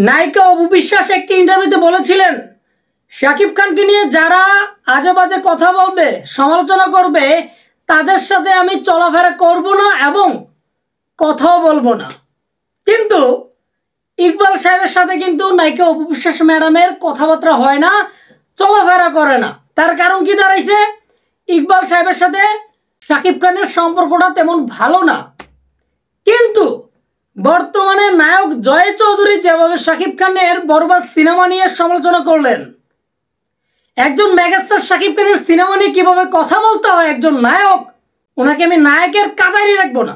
নায়িকা অপু বিশ্বাস একটি ইন্টারভিউতে বলেছিলেন শাকিব খানকে নিয়ে যারা আজে বাজে কথা বলবে, সমালোচনা করবে, তাদের সাথে আমি চলাফেরা করব না এবং কথাও বলবো না। কিন্তু ইকবাল সাহেবের সাথে কিন্তু নায়িকা অপু বিশ্বাস ম্যাডামের কথাবার্তা হয় না, চলাফেরা করে না। তার কারণ কি দাঁড়াইছে? ইকবাল সাহেবের সাথে শাকিব খানের সম্পর্কটা তেমন ভালো না। কিন্তু বর্তমানে নায়ক জয় চৌধুরী যেভাবে শাকিব খানের বরবাদ সিনেমা নিয়ে সমালোচনা করলেন, একজন মেগাস্টার শাকিব খানের সিনেমা নিয়ে কিভাবে কথা বলতে হয় একজন নায়ক, ওনাকে আমি নায়কের কাতারে রাখবো না।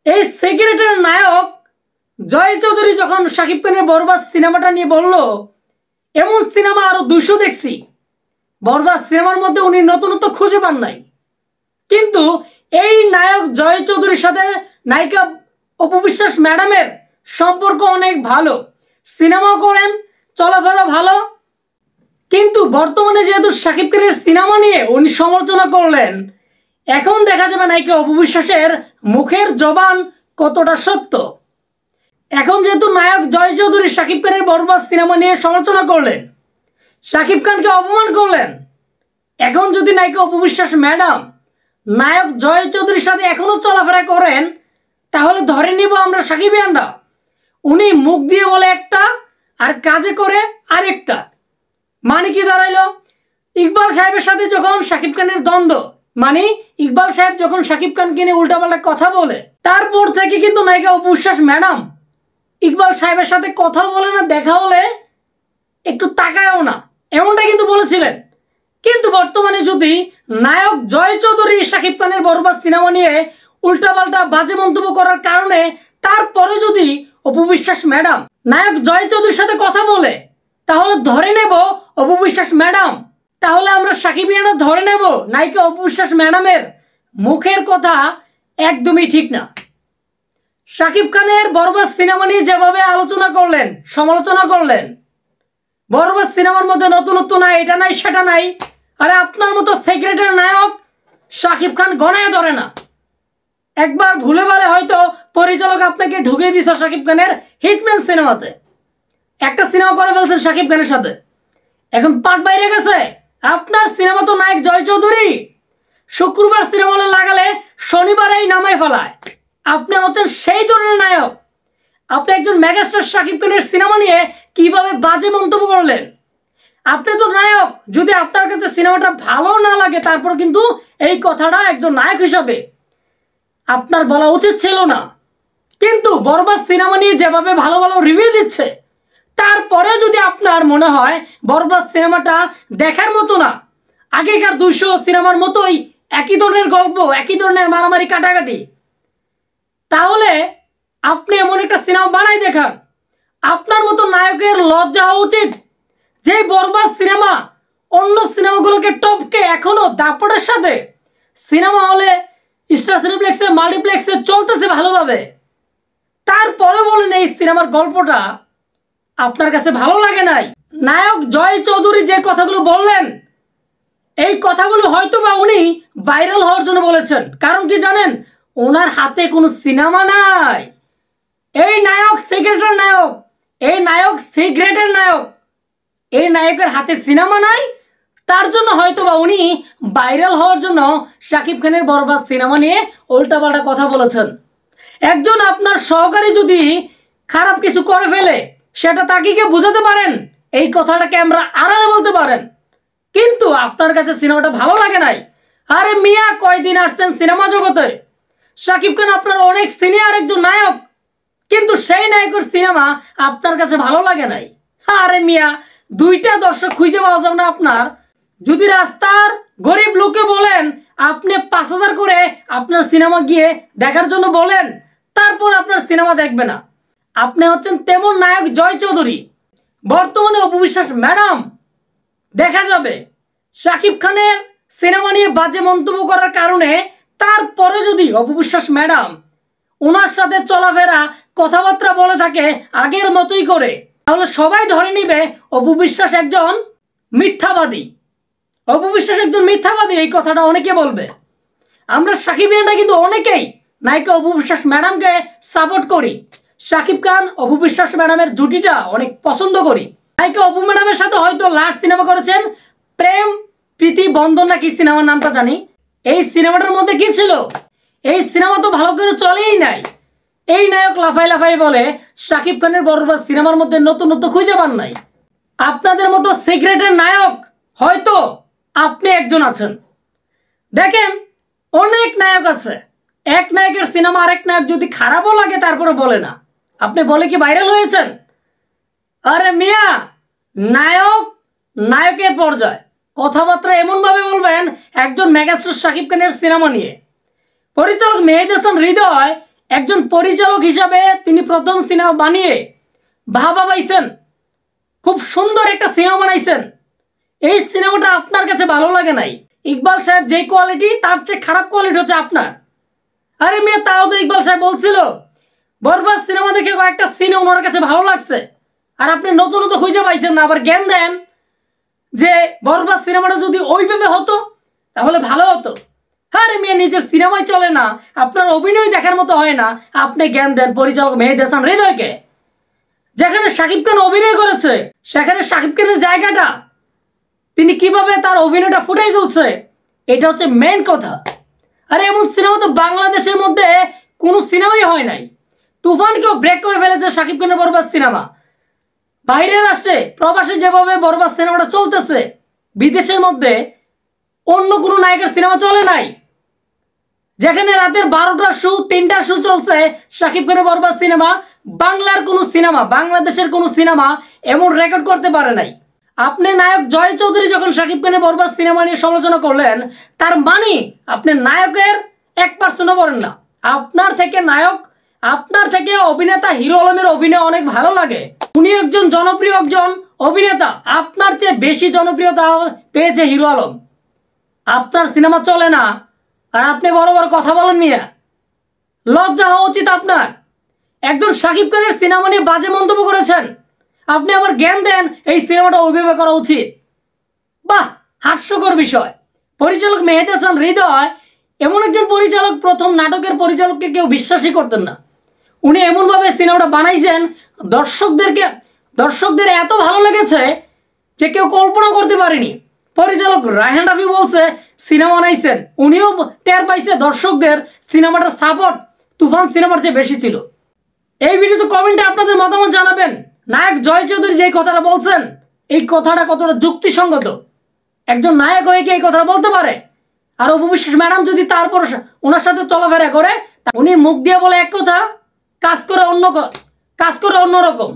এই সিগারেটের নায়ক জয় চৌধুরী যখন শাকিব খানের বরবাদ সিনেমাটা নিয়ে বলল, এমন সিনেমা আরো 200 দেখছি, বরবাদ সিনেমার মধ্যে উনি নতুনত্ব খুঁজে পান নাই। কিন্তু এই নায়ক জয় চৌধুরীর সাথে নায়িকা অপু বিশ্বাস ম্যাডামের সম্পর্ক অনেক ভালো, সিনেমা করেন, চলাফেরা ভালো। কিন্তু বর্তমানে যেহেতু শাকিব খানের সিনেমা নিয়ে উনি সমালোচনা করলেন, এখন দেখা যাবে নায়িকা অপু বিশ্বাসের মুখের জবান কতটা সত্য। এখন যেহেতু নায়ক জয় চৌধুরী শাকিব খানের বরবাদ সিনেমা নিয়ে সমালোচনা করলেন, শাকিব খানকে অপমান করলেন, এখন যদি নায়িকা অপু বিশ্বাস ম্যাডাম নায়ক জয় চৌধুরীর সাথে এখনো চলাফেরা করেন, তাহলে ধরে নিব আমরা সাকিবিয়ানরা উনি মুখ দিয়ে বলে একটা আর কাজে করে আরেকটা। মানে কি দাঁড়াইলো? ইকবাল সাহেবের সাথে যখন শাকিব খানের দ্বন্দ্ব, মানে ইকবাল সাহেব যখন শাকিব খানকে নিয়ে উল্টাপাল্টা কথা বলে, তারপর থেকে কিন্তু নায়িকা অপু বিশ্বাস ম্যাডাম ইকবাল সাহেবের সাথে কথা বলে না, দেখা হলে একটু তাকায়ও না, এমনটা কিন্তু বলেছিলেন। কিন্তু বর্তমানে যদি নায়ক জয় চৌধুরী শাকিব খানের বরবাদ সিনেমা নিয়ে উল্টাপাল্টা বাজে মন্তব্য করার কারণে তারপরে যদি অপু বিশ্বাস ম্যাডাম নায়ক জয় চৌধুরীর সাথে কথা বলে, তাহলে ধরে নেব অপু বিশ্বাস ম্যাডাম, তাহলে আমরা সাকিবিয়ানা ধরে নেব নায়িকা অপু বিশ্বাস ম্যাডামের মুখের কথা একদমই ঠিক না। শাকিব খানের বরবাদ সিনেমা নিয়ে যেভাবে আলোচনা করলেন, সমালোচনা করলেন, বরবাদ সিনেমার মধ্যে নতুনত্ব নাই, এটা নাই সেটা নাই, আরে আপনার মতো সিগারেটের নায়ক শাকিব খান গণায় ধরে না। একবার ভুলে ভালে হয়তো পরিচালক আপনাকে ঢুকিয়ে দিয়েছে শাকিব খানের হিটম্যান সিনেমাতে, একটা সিনেমা করে ফেলছেন শাকিব খানের সাথে, এখন পাট বাইরে গেছে। আপনার সিনেমা তো নায়ক জয় চৌধুরী, শুক্রবার সিনেমা হলে লাগালে শনিবারেই নামায় ফেলায়। আপনি হচ্ছেন সেই ধরনের নায়ক। আপনি একজন মেগাস্টার শাকিব খানের সিনেমা নিয়ে কিভাবে বাজে মন্তব্য করলেন? আপনি তো নায়ক, যদি আপনার কাছে সিনেমাটা ভালো না লাগে তারপর কিন্তু এই কথাটা একজন নায়ক হিসাবে আপনার বলা উচিত ছিল না। কিন্তু বরবাদ সিনেমা নিয়ে যেভাবে ভালো ভালো রিভিউ দিচ্ছে, তারপরে যদি আপনার মনে হয় বরবাদ সিনেমাটা দেখার মতো না, আগেকার 200 সিনেমার মতোই একই ধরনের গল্প, একই ধরনের মারামারি কাটাকাটি, তাহলে আপনি এমন একটা সিনেমা বানাই দেখান। আপনার মতো নায়কের লজ্জা হওয়া উচিত যে বরবাদ সিনেমা অন্য সিনেমাগুলোকে টপকে এখনো দাপটের সাথে সিনেমা হলে, স্টার সিনেপ্লেক্সে, মাল্টিপ্লেক্সে চলতেছে ভালোভাবে, তারপরে বলেন এই সিনেমার গল্পটা আপনার কাছে ভালো লাগে নাই। নায়ক জয় চৌধুরী যে কথাগুলো বললেন, এই কথাগুলো হয়তো বা উনি ভাইরাল হওয়ার জন্য বলেছেন। কারণ কি জানেন? ওনার হাতে কোনো সিনেমা নাই। এই নায়ক সিগারেটের নায়ক, এই নায়ক সিগারেটের নায়ক, এই নায়কের হাতে সিনেমা নাই, তার জন্য হয়তো বা উনি ভাইরাল হওয়ার জন্য শাকিব খানের বরবাদ সিনেমা নিয়ে উল্টাপাল্টা কথা বলেছেন। একজন আপনার সহকারী যদি খারাপ কিছু করে ফেলে, সেটা তাকে কি বুঝাতে পারেন, এই কথাটা ক্যামেরা আড়ালে বলতে পারেন। কিন্তু আপনার কাছে সিনেমাটা ভালো লাগে নাই। আরে মিয়া, কয়দিন আসছেন সিনেমা জগতে? শাকিব খান আপনার অনেক সিনিয়র একজন নায়ক, কিন্তু সেই নায়কের সিনেমা আপনার কাছে ভালো লাগে নাই। আরে মিয়া, 2টা দর্শক খুঁজে পাওয়া যাবে না আপনার। যদি রাস্তার গরিব লোককে বলেন আপনি 5000 করে আপনার সিনেমা গিয়ে দেখার জন্য বলেন, তারপর আপনার সিনেমা দেখবে না। আপনি হচ্ছেন তেমন নায়ক জয় চৌধুরী। বর্তমানে অপু বিশ্বাস ম্যাডাম দেখা যাবে শাকিব খানের সিনেমা নিয়ে বাজে মন্তব্য করার কারণে তারপরে যদি অপু বিশ্বাস ম্যাডাম ওনার সাথে চলাফেরা, কথাবার্তা বলে থাকে আগের মতোই করে, তাহলে সবাই ধরে নিবে অপু বিশ্বাস একজন মিথ্যাবাদী। অপু বিশ্বাস একজন মিথ্যাবাদী, এই কথাটা অনেকে বলবে। আমরা সাকিবিয়ানরা কিন্তু অনেকেই নায়িকা অপু বিশ্বাস ম্যাডামকে সাপোর্ট করি। শাকিব খান অপু বিশ্বাস ম্যাডামের জুটিটা অনেক পছন্দ করি। নায়িকা অপু ম্যাডামের সাথে হয়তো লাস্ট সিনেমা করেছেন প্রেম প্রীতি বন্ধন না কি সিনেমার নামটা জানি। এই সিনেমাটার মধ্যে কি ছিল? এই সিনেমা তো ভালো করে চলেই নাই। এই নায়ক লাফাই লাফাই বলে শাকিব খানের বরবাদ সিনেমার মধ্যে নতুনত্ব খুঁজে পান নাই। আপনাদের মতো সিক্রেটের নায়ক হয়তো আপনি একজন আছেন। দেখেন অনেক নায়ক আছে, এক নায়কের সিনেমা আরেক নায়ক যদি খারাপও লাগে তারপরে বলে না। আপনি বলে কি ভাইরাল হয়েছেন? আরে মিয়া, নায়ক নায়কের পর্যায়ে কথাবার্তা এমনভাবে বলবেন একজন মেগাস্টার শাকিব খানের সিনেমা নিয়ে। পরিচালক মেহেদী হাসান হৃদয় একজন পরিচালক হিসাবে তিনি প্রথম সিনেমা বানিয়ে ভাবা পাইছেন, খুব সুন্দর একটা সিনেমা বানাইছেন। এই সিনেমাটা আপনার কাছে ভালো লাগে নাই। ইকবাল সাহেব যে কোয়ালিটি তার চেয়ে খারাপ কোয়ালিটি হচ্ছে আপনার। আরে মেয়ে, তাও তো ইকবাল সাহেব বলছিল বরবাদ সিনেমা দেখে কয়েকটা সিন ওনার কাছে ভালো লাগছে, আর আপনি নতুন নতুন খুঁজে পাইছেন না। আবার জ্ঞান দেন যে বরবাদ সিনেমাটা যদি ওইভাবে হতো তাহলে ভালো হতো। আরে মেয়ে, নিজের সিনেমাই চলে না, আপনার অভিনয় দেখার মতো হয় না, আপনি জ্ঞান দেন পরিচালক মেহেদী হাসান হৃদয়কে। যেখানে শাকিব খান অভিনয় করেছে সেখানে শাকিব খানের জায়গাটা, তিনি কিভাবে তার অভিনয়টা ফুটাই তুলছে, এটা হচ্ছে মেন কথা। আরে এমন সিনেমা তো বাংলাদেশের মধ্যে কোনো সিনেমাই হয় নাই। তুফানকেও ব্রেক করে ফেলেছে শাকিব খানের বরবাদ সিনেমা। বাইরের রাষ্ট্রে প্রবাসে যেভাবে বরবাদ সিনেমাটা চলতেছে, বিদেশের মধ্যে অন্য কোনো নায়কের সিনেমা চলে নাই। যেখানে রাতের 12টার শো 3টার শো চলছে শাকিব খানের বরবাদ সিনেমা, বাংলার কোনো সিনেমা, বাংলাদেশের কোনো সিনেমা এমন রেকর্ড করতে পারে নাই। আপনি নায়ক জয় চৌধুরী যখন শাকিব খানের বরবাদ সিনেমা নিয়ে সমালোচনা করলেন, তার মানে আপনি নায়কের 1% বলেন না। আপনার থেকে নায়ক, আপনার থেকে অভিনেতা হিরো আলমের অভিনয় অনেক ভালো লাগে। উনি একজন জনপ্রিয় একজন অভিনেতা, আপনার চেয়ে বেশি জনপ্রিয়তা পেয়েছে হিরো আলম। আপনার সিনেমা চলে না আর আপনি বড় বড় কথা বলেন মিয়া, লজ্জা হওয়া উচিত আপনার। একজন শাকিব খানের সিনেমা নিয়ে বাজে মন্তব্য করেছেন, আপনি আবার জ্ঞান দেন এই সিনেমাটা অভিনয় করা উচিত। বাহ, হাস্যকর বিষয়। পরিচালক মেহেদী হাসান হৃদয় এমন একজন পরিচালক, প্রথম নাটকের পরিচালককে কেউ বিশ্বাসই করতেন না। উনি এমনভাবে সিনেমাটা বানাইছেন দর্শকদের এত ভালো লেগেছে যে কেউ কল্পনা করতে পারেনি। পরিচালক রায়হান রাফি বলছে সিনেমা বানাইছেন, উনিও টের পাইছে দর্শকদের সিনেমাটার সাপোর্ট তুফান সিনেমার চেয়ে বেশি ছিল। এই ভিডিওতে কমেন্টে আপনাদের মতামত জানাবেন। নায়ক জয় চৌধুরী যে কথাটা বলছেন, এই কথাটা কতটা যুক্তিসঙ্গত? একজন নায়ক হয়ে কি এই কথাটা বলতে পারে? আর অপু বিশ্বাস ম্যাডাম যদি তারপর ওনার সাথে চলাফেরা করে, উনি মুখ দিয়ে বলে এক কথা, কাজ করে অন্যরকম।